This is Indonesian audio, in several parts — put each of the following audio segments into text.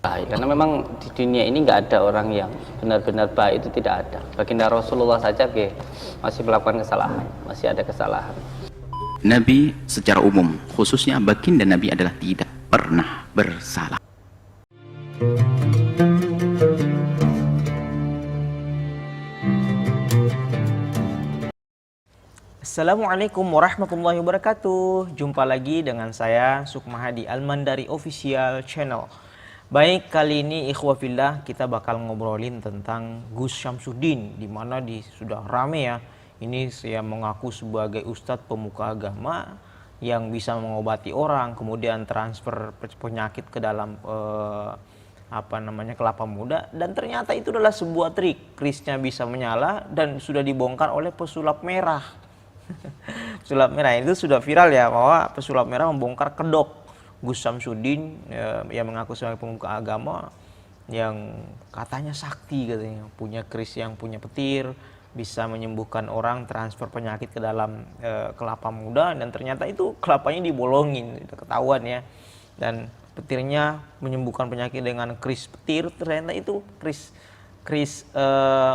baik, karena memang di dunia ini nggak ada orang yang benar-benar baik, itu tidak ada. Baginda Rasulullah saja masih melakukan kesalahan, masih ada kesalahan. Nabi secara umum, khususnya baginda Nabi adalah tidak pernah bersalah. Assalamualaikum warahmatullahi wabarakatuh. Jumpa lagi dengan saya Sukmahadi Almandari Official Channel. Baik, kali ini ikhwah fillah kita bakal ngobrolin tentang Gus Syamsuddin, di mana sudah rame ya. Ini saya mengaku sebagai ustadz pemuka agama yang bisa mengobati orang, kemudian transfer penyakit ke dalam kelapa muda, dan ternyata itu adalah sebuah trik. Krisnya bisa menyala dan sudah dibongkar oleh pesulap merah. Pesulap merah itu sudah viral ya, bahwa pesulap merah membongkar kedok Gus Syamsuddin yang mengaku sebagai pemuka agama yang katanya sakti, katanya punya kris yang punya petir, bisa menyembuhkan orang, transfer penyakit ke dalam kelapa muda, dan ternyata itu kelapanya dibolongin, itu ketahuan ya. Dan petirnya menyembuhkan penyakit dengan kris petir, ternyata itu kris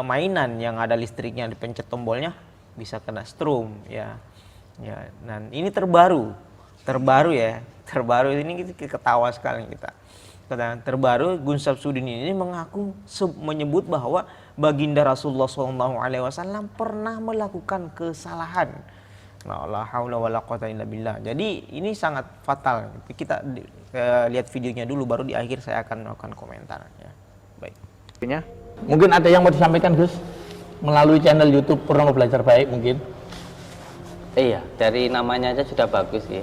mainan yang ada listriknya, dipencet tombolnya bisa kena strum ya. Dan ini terbaru ini kita ketawa sekali kita. Terbaru Gus Syamsuddin ini mengaku menyebut bahwa baginda Rasulullah SAW pernah melakukan kesalahan. La haula wala quwata illa billah. Jadi ini sangat fatal. Kita lihat videonya dulu, baru di akhir saya akan melakukan komentar ya. Baik. Mungkin ada yang mau disampaikan, Gus, melalui channel YouTube Purnomo Belajar Baik mungkin? Iya, dari namanya aja sudah bagus ya,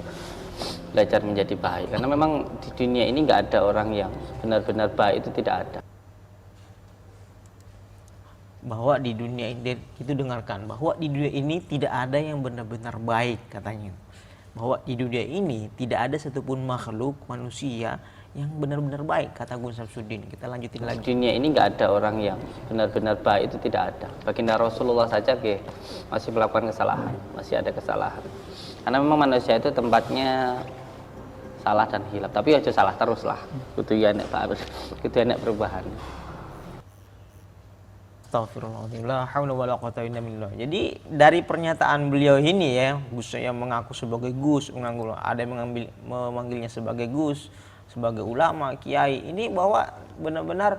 belajar menjadi baik. Karena memang di dunia ini nggak ada orang yang benar-benar baik, itu tidak ada. Bahwa di dunia ini, itu dengarkan, bahwa di dunia ini tidak ada yang benar-benar baik, katanya. Bahwa di dunia ini tidak ada satupun makhluk manusia yang benar-benar baik, kata Gus Syamsuddin. Kita lanjutin lagi. Di dunia ini nggak ada orang yang benar-benar baik, itu tidak ada. Baginda Rasulullah saja masih melakukan kesalahan, masih ada kesalahan. Karena memang manusia itu tempatnya salah dan hilaf, tapi aja salah terus lah. Kudu ya nek harus, kudu nek perubahan. Astagfirullahaladzim, la haula wala quwata illa billah. Jadi dari pernyataan beliau ini ya, Gus yang mengaku sebagai Gus, ada yang memanggilnya sebagai Gus, sebagai ulama, kiai, ini bahwa benar-benar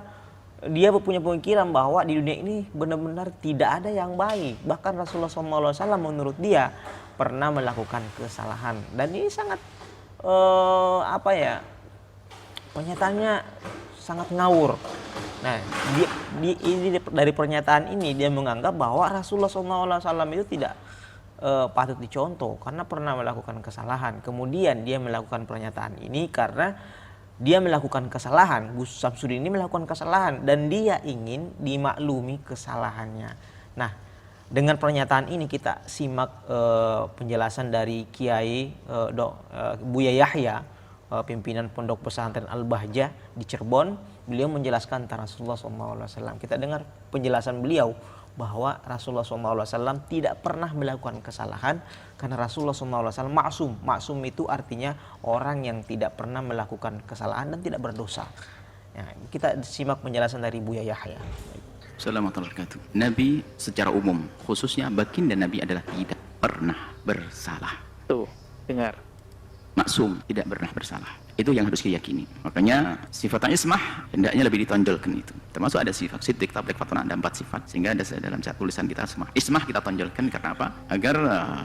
dia punya pemikiran bahwa di dunia ini benar-benar tidak ada yang baik. Bahkan Rasulullah SAW menurut dia pernah melakukan kesalahan, dan ini sangat pernyataannya sangat ngawur. Nah, dari pernyataan ini dia menganggap bahwa Rasulullah SAW itu tidak patut dicontoh karena pernah melakukan kesalahan. Kemudian dia melakukan pernyataan ini karena dia melakukan kesalahan. Gus Syamsuddin ini melakukan kesalahan dan dia ingin dimaklumi kesalahannya. Nah, dengan pernyataan ini kita simak penjelasan dari Kiai Buya Yahya, pimpinan Pondok Pesantren Al-Bahjah di Cirebon. Beliau menjelaskan tentang Rasulullah SAW. Kita dengar penjelasan beliau bahwa Rasulullah SAW tidak pernah melakukan kesalahan karena Rasulullah SAW maksum. Maksum itu artinya orang yang tidak pernah melakukan kesalahan dan tidak berdosa. Ya, kita simak penjelasan dari Buya Yahya. Assalamualaikum warahmatullahi wabarakatuh. Nabi secara umum, khususnya baginda Nabi adalah tidak pernah bersalah. Tuh, dengar. Maksum, tidak pernah bersalah. Itu yang harus diyakini. Makanya sifatnya ismah hendaknya lebih ditonjolkan itu. Termasuk ada sifat siddiq, tabligh, fatwa, ada 4 sifat. Sehingga ada dalam tulisan kita semua. Ismah kita tonjolkan karena apa? Agar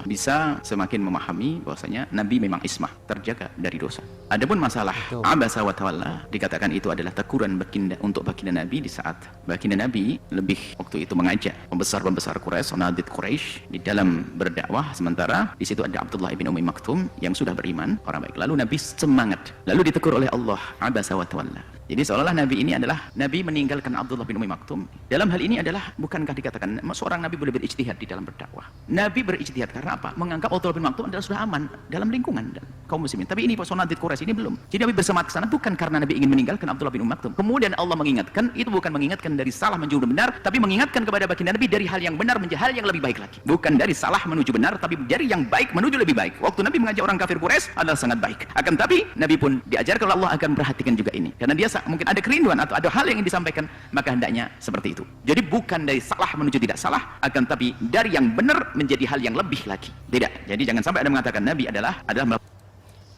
bisa semakin memahami bahwasanya Nabi memang ismah, terjaga dari dosa. Adapun masalah abasa wa tawalla, dikatakan itu adalah teguran untuk baginda Nabi di saat baginda Nabi lebih waktu itu mengajak pembesar-pembesar Quraisy, sanadid Quraisy di dalam berdakwah, sementara di situ ada Abdullah bin Umi Maktum yang sudah beriman, orang baik. Lalu Nabi semangat, lalu ditegur oleh Allah, abasa wa tawalla. Jadi seolah-olah Nabi ini adalah Nabi meninggalkan Abdullah bin Umi Maktum. Dalam hal ini adalah, bukankah dikatakan seorang Nabi boleh berijtihad di dalam berdakwah? Nabi berijtihad karena apa? Menganggap Abdullah bin Maktum adalah sudah aman dalam lingkungan kaum muslimin. Tapi ini personadid Quraisy ini belum. Jadi Nabi bersemangat ke sana bukan karena Nabi ingin meninggalkan Abdullah bin Umi Maktum. Kemudian Allah mengingatkan, itu bukan mengingatkan dari salah menuju benar, tapi mengingatkan kepada baginda Nabi dari hal yang benar menjadi hal yang lebih baik lagi. Bukan dari salah menuju benar, tapi dari yang baik menuju lebih baik. Waktu Nabi mengajak orang kafir Quraisy adalah sangat baik. Akan tapi Nabi pun diajarkan oleh Allah akan perhatikan juga ini. Karena dia mungkin ada kerinduan atau ada hal yang ingin disampaikan, maka hendaknya seperti itu. Jadi bukan dari salah menuju tidak salah, akan tapi dari yang benar menjadi hal yang lebih lagi. Tidak. Jadi jangan sampai Anda mengatakan Nabi adalah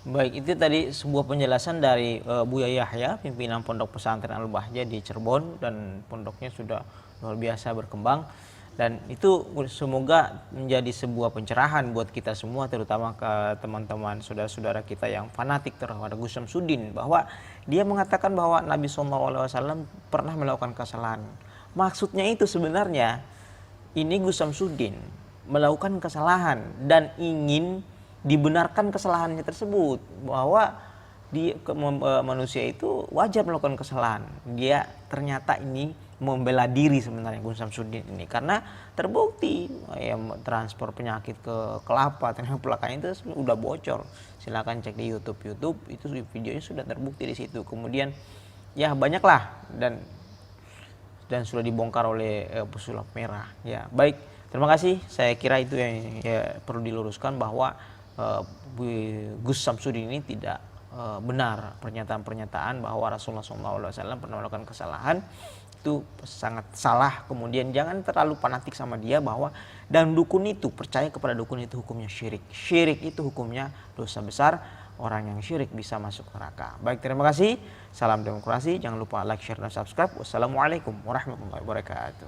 Baik, itu tadi sebuah penjelasan dari Buya Yahya, pimpinan Pondok Pesantren Al-Bahjah di Cirebon, dan pondoknya sudah luar biasa berkembang. Dan itu semoga menjadi sebuah pencerahan buat kita semua, terutama ke teman-teman saudara-saudara kita yang fanatik terhadap Gus Samsudin, bahwa dia mengatakan bahwa Nabi SAW pernah melakukan kesalahan. Maksudnya itu sebenarnya ini Gus Samsudin melakukan kesalahan dan ingin dibenarkan kesalahannya tersebut, bahwa manusia itu wajar melakukan kesalahan. Dia ternyata ini membela diri sebenarnya Gus Samsudin ini, karena terbukti ya, transport penyakit ke kelapa ternyata pelakanya itu udah bocor. Silakan cek di YouTube itu videonya sudah terbukti di situ. Kemudian ya banyaklah dan sudah dibongkar oleh pesulap merah. Ya baik, terima kasih. Saya kira itu yang ya, perlu diluruskan, bahwa Gus Samsudin ini tidak benar pernyataan-pernyataan bahwa Rasulullah SAW pernah melakukan kesalahan. Itu sangat salah. Kemudian jangan terlalu fanatik sama dia, bahwa dan dukun itu, percaya kepada dukun itu hukumnya syirik. Syirik itu hukumnya dosa besar. Orang yang syirik bisa masuk neraka. Baik, terima kasih. Salam demokrasi. Jangan lupa like, share, dan subscribe. Wassalamualaikum warahmatullahi wabarakatuh.